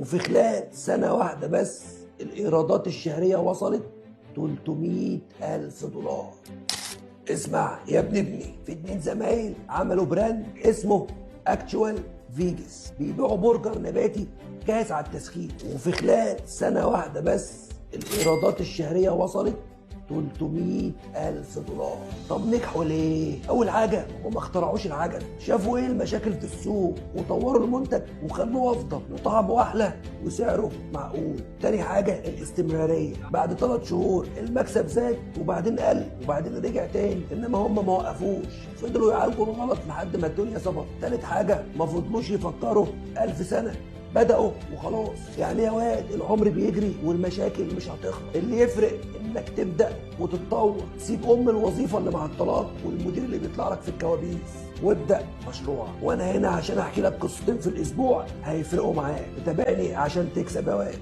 وفي خلال سنة واحدة بس الإيرادات الشهرية وصلت 300,000 دولار. اسمع يا ابني، في 2 زمايل عملوا براند اسمه اكتشوال فيجاس، بيبيعوا برجر نباتي جاهز على التسخين، وفي خلال سنة واحدة بس الإيرادات الشهرية وصلت 300,000 دولار. طب نجحوا ليه؟ أول حاجة هم اخترعوش العجل، شافوا إيه المشاكل في السوق وطوروا المنتج وخلوه أفضل وطعمه أحلى وسعره معقول. تاني حاجة الاستمرارية، بعد 3 شهور المكسب زاد وبعدين قل وبعدين رجع تاني، إنما هم ما وقفوش، فضلوا يعالجوا الغلط لحد ما الدنيا ظبطت. تالت حاجة ما فضلوش يفكروا 1000 سنة، بدأوا وخلاص. يعني يا واد العمر بيجري والمشاكل مش هتخلص، اللي يفرق انك تبدأ وتتطور. سيب الوظيفة اللي معطلاك والمدير اللي بيطلع لك في الكوابيس وابدأ مشروع. وانا هنا عشان احكي لك قصتين في الاسبوع هيفرقوا معاك. تابعني عشان تكسب يا واد.